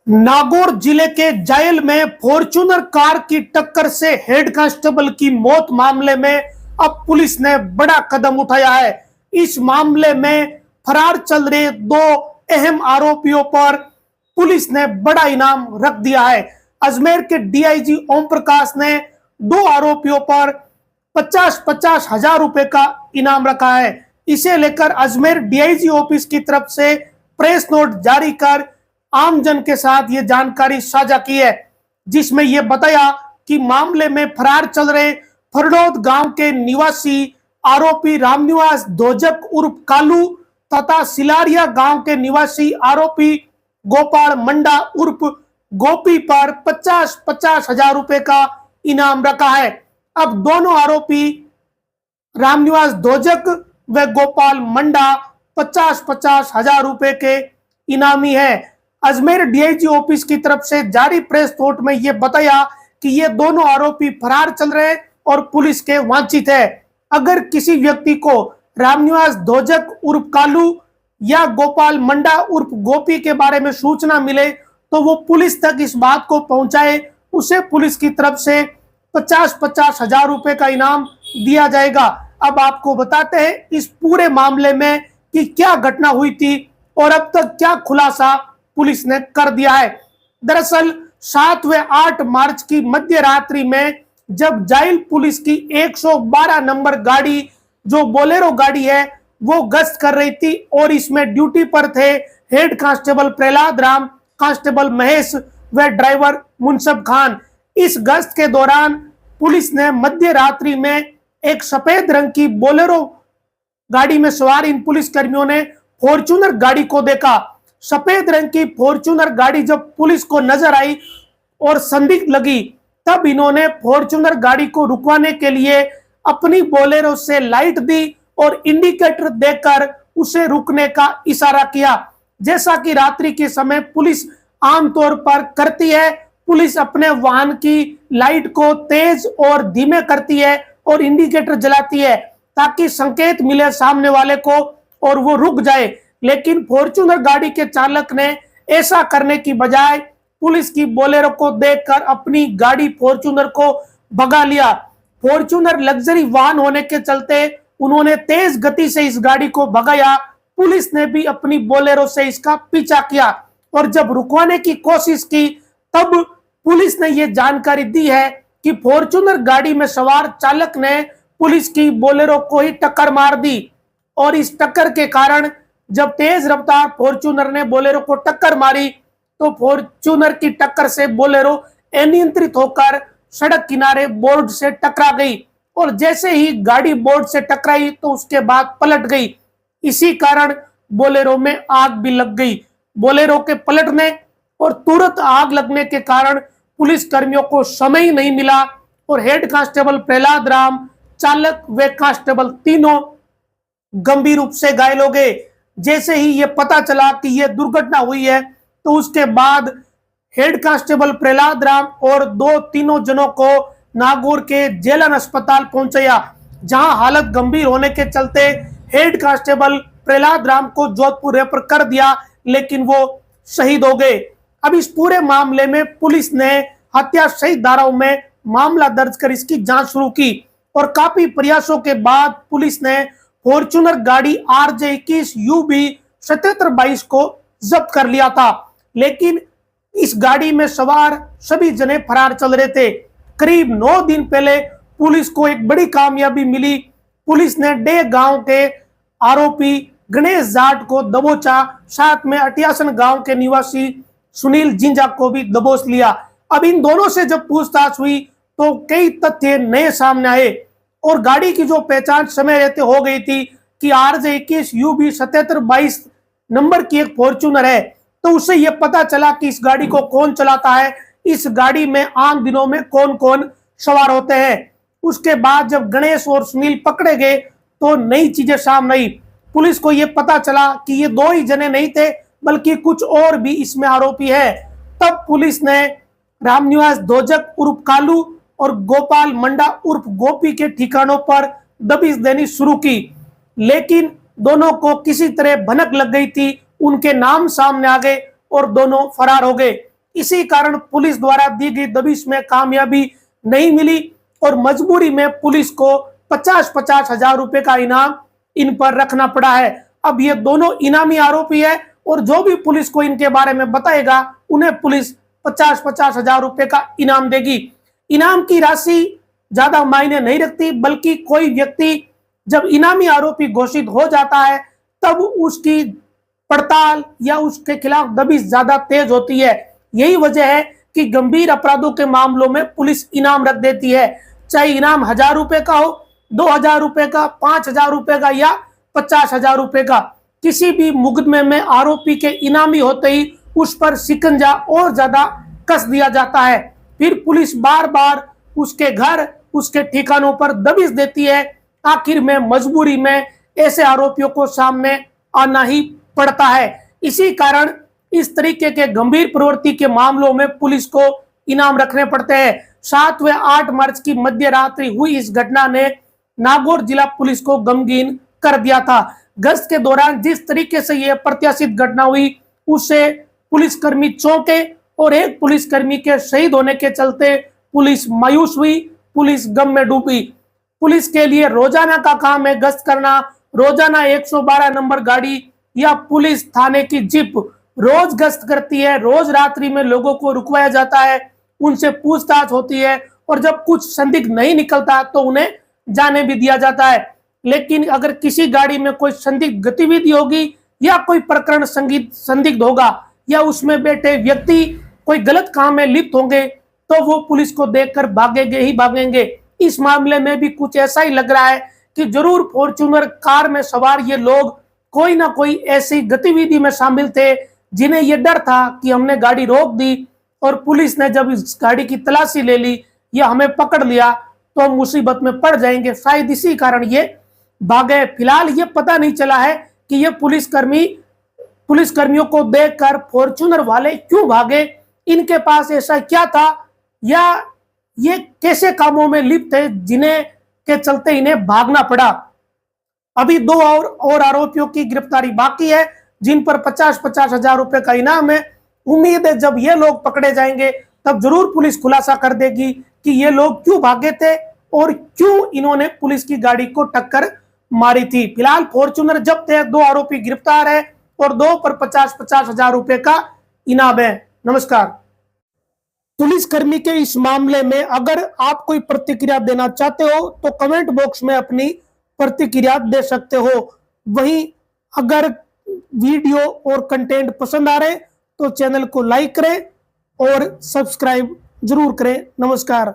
नागौर जिले के जायल में फॉर्च्यूनर कार की टक्कर से हेड कांस्टेबल की मौत मामले में अब पुलिस ने बड़ा कदम उठाया है। इस मामले में फरार चल रहे दो अहम आरोपियों पर पुलिस ने बड़ा इनाम रख दिया है। अजमेर के डीआईजी ओम प्रकाश ने दो आरोपियों पर 50-50 हजार रुपए का इनाम रखा है। इसे लेकर अजमेर डीआईजी ऑफिस की तरफ से प्रेस नोट जारी कर आमजन के साथ ये जानकारी साझा की है, जिसमें यह बताया कि मामले में फरार चल रहे फरडोद गांव के निवासी आरोपी रामनिवास धोजक उर्फ कालू तथा सिलारिया गांव के निवासी आरोपी गोपाल मंडा उर्फ गोपी पर 50-50 हजार रुपए का इनाम रखा है। अब दोनों आरोपी रामनिवास धोजक व गोपाल मंडा 50-50 हजार रुपए के इनामी है। अजमेर डीआईजी ऑफिस की तरफ से जारी प्रेस नोट में यह बताया कि ये दोनों आरोपी फरार चल रहे और पुलिस के वांछित है। अगर किसी व्यक्ति को रामनिवास धोजक उर्फ कालू या गोपाल मंडा उर्फ गोपी के बारे में सूचना मिले तो वो पुलिस तक इस बात को पहुंचाए, उसे पुलिस की तरफ से 50-50 हजार रुपए का इनाम दिया जाएगा। अब आपको बताते हैं इस पूरे मामले में कि क्या घटना हुई थी और अब तक क्या खुलासा पुलिस ने कर दिया है। दरअसल 7 व 8 मार्च की मध्य रात्रि में जब जाइल पुलिस की 112 नंबर गाड़ी, जो बोलेरो गाड़ी है, वो गश्त कर रही थी और इसमें ड्यूटी पर थे head constable Prahlad Ram, constable Mahesh व ड्राइवर मुनसब खान। इस गश्त के दौरान पुलिस ने मध्य रात्रि में एक सफेद रंग की बोलेरो गाड़ी में सवार इन पुलिस कर्मियों ने फॉर्च्यूनर गाड़ी को देखा। सफेद रंग की फॉर्च्यूनर गाड़ी जब पुलिस को नजर आई और संदिग्ध लगी, तब इन्होंने फॉर्च्यूनर गाड़ी को रुकवाने के लिए अपनी बोलेरो से लाइट दी और इंडिकेटर देकर उसे रुकने का इशारा किया। जैसा कि रात्रि के समय पुलिस आमतौर पर करती है, पुलिस अपने वाहन की लाइट को तेज और धीमे करती है और इंडिकेटर जलाती है ताकि संकेत मिले सामने वाले को और वो रुक जाए। लेकिन फॉर्च्यूनर गाड़ी के चालक ने ऐसा करने की बजाय पुलिस की बोलेरो को देखकर अपनी गाड़ी फॉर्च्यूनर को भगा लिया। फॉर्च्यूनर लग्जरी वाहन होने के चलते उन्होंने तेज गति से इस गाड़ी को भगाया। पुलिस ने भी अपनी बोलेरो से इसका पीछा किया और जब रुकवाने की कोशिश की तब पुलिस ने यह जानकारी दी है कि फॉर्च्यूनर गाड़ी में सवार चालक ने पुलिस की बोलेरो को ही टक्कर मार दी और इस टक्कर के कारण जब तेज रफ्तार फॉर्च्यूनर ने बोलेरो को टक्कर मारी तो फॉर्च्यूनर की टक्कर से बोलेरो अनियंत्रित होकर सड़क किनारे बोर्ड से टकरा गई और जैसे ही गाड़ी बोर्ड से टकराई तो उसके बाद पलट गई। इसी कारण बोलेरो में आग भी लग गई। बोलेरो के पलटने और तुरंत आग लगने के कारण पुलिस कर्मियों को समय ही नहीं मिला और हेड कांस्टेबल प्रहलाद राम, चालक व कांस्टेबल तीनों गंभीर रूप से घायल हो गए। जैसे ही ये पता चला कि यह दुर्घटना हुई है तो उसके बाद हेड कांस्टेबल प्रहलाद राम और तीनों जनों को नागौर के जेलन अस्पताल पहुंचाया, जहां हालत गंभीर होने के चलते हेड कांस्टेबल प्रहलाद राम को जोधपुर रेफर कर दिया, लेकिन वो शहीद हो गए। अब इस पूरे मामले में पुलिस ने हत्या सहित धाराओं में मामला दर्ज कर इसकी जांच शुरू की और काफी प्रयासों के बाद पुलिस ने फॉर्च्यूनर गाड़ी RJ21 UB 7722 को जब्त कर लिया था। लेकिन इस गाड़ी में सवार सभी जने फरार चल रहे थे। करीब 9 दिन पहले पुलिस को एक बड़ी कामयाबी मिली। पुलिस ने डे गांव के आरोपी गणेश जाट को दबोचा, साथ में अटियासन गांव के निवासी सुनील जिंजा को भी दबोच लिया। अब इन दोनों से जब पूछताछ हुई तो कई तथ्य नए सामने आए और गाड़ी की जो पहचान समय रहते हो गई थी कि RJ21 UB 7722 नंबर की एक फॉर्च्यूनर है, तो उससे यह पता चला कि इस गाड़ी को कौन चलाता है, इस गाड़ी में आम दिनों में कौन कौन सवार होते हैं। उसके बाद जब गणेश और सुनील पकड़े गए तो नई चीजें सामने आई। पुलिस को यह पता चला कि ये 2 ही जने नहीं थे बल्कि कुछ और भी इसमें आरोपी है। तब पुलिस ने रामनिवास धोजक उर्फ कालू और गोपाल मंडा उर्फ गोपी के ठिकानों पर दबिश देनी शुरू की, लेकिन दोनों को किसी तरह भनक लग गई थी, उनके नाम सामने आ गए और दोनों फरार हो गए। इसी कारण पुलिस द्वारा दी गई दबिश में कामयाबी नहीं मिली और मजबूरी में पुलिस को 50-50 हजार रुपए का इनाम इन पर रखना पड़ा है। अब ये दोनों इनामी आरोपी है और जो भी पुलिस को इनके बारे में बताएगा उन्हें पुलिस 50-50 हजार रुपए का इनाम देगी। इनाम की राशि ज्यादा मायने नहीं रखती, बल्कि कोई व्यक्ति जब इनामी आरोपी घोषित हो जाता है तब उसकी पड़ताल या उसके खिलाफ दबिश ज्यादा तेज होती है। यही वजह है कि गंभीर अपराधों के मामलों में पुलिस इनाम रख देती है, चाहे इनाम 1000 रुपए का हो, 2000 रुपए का, 5000 रुपए का या 50,000 रुपए का। किसी भी मुकदमे में आरोपी के इनामी होते ही उस पर शिकंजा और ज्यादा कस दिया जाता है। फिर पुलिस बार बार उसके घर, उसके ठिकानों पर दबिश देती है। आखिर में मजबूरी में ऐसे आरोपियों को सामने आना ही पड़ता है। इसी कारण इस तरीके के गंभीर प्रवृत्ति के मामलों में पुलिस को इनाम रखने पड़ते हैं। 7 व 8 मार्च की मध्य रात्रि हुई इस घटना ने नागौर जिला पुलिस को गमगीन कर दिया था। गश्त के दौरान जिस तरीके से यह अप्रत्याशित घटना हुई उससे पुलिसकर्मी चौंके और एक पुलिसकर्मी के शहीद होने के चलते पुलिस मायूस हुई, पुलिस गम में डूबी। पुलिस के लिए रोजाना का काम है गश्त करना, रोजाना 112 नंबर गाड़ी या पुलिस थाने की जीप रोज गश्त करती है। रोज रात्रि में लोगों को रुकवाया जाता है, उनसे पूछताछ होती है और जब कुछ संदिग्ध नहीं निकलता तो उन्हें जाने भी दिया जाता है। लेकिन अगर किसी गाड़ी में कोई संदिग्ध गतिविधि होगी या कोई प्रकरण संदिग्ध होगा या उसमें बैठे व्यक्ति कोई गलत काम में लिप्त होंगे तो वो पुलिस को देखकर भागेंगे ही भागेंगे। इस मामले में भी कुछ ऐसा ही लग रहा है कि जरूर फॉर्च्यूनर कार में सवार ये लोग कोई ना कोई ऐसी गतिविधि में शामिल थे जिन्हें ये डर था कि हमने गाड़ी रोक दी और पुलिस ने जब इस गाड़ी की तलाशी ले ली या हमें पकड़ लिया तो हम मुसीबत में पड़ जाएंगे। शायद इसी कारण ये भागे। फिलहाल ये पता नहीं चला है कि ये पुलिसकर्मियों को देखकर फॉर्च्यूनर वाले क्यों भागे, इनके पास ऐसा क्या था या ये कैसे कामों में लिप्त थे जिन्हें के चलते इन्हें भागना पड़ा। अभी 2 और आरोपियों की गिरफ्तारी बाकी है जिन पर 50-50 हजार रुपए का इनाम है। उम्मीद है जब ये लोग पकड़े जाएंगे तब जरूर पुलिस खुलासा कर देगी कि ये लोग क्यों भागे थे और क्यों इन्होंने पुलिस की गाड़ी को टक्कर मारी थी। फिलहाल फॉर्च्यूनर जब्त है, 2 आरोपी गिरफ्तार है और 2 पर 50-50 हजार रुपए का इनाम है। नमस्कार। पुलिसकर्मी के इस मामले में अगर आप कोई प्रतिक्रिया देना चाहते हो तो कमेंट बॉक्स में अपनी प्रतिक्रिया दे सकते हो। वहीं अगर वीडियो और कंटेंट पसंद आ रहे तो चैनल को लाइक करें और सब्सक्राइब जरूर करें। नमस्कार।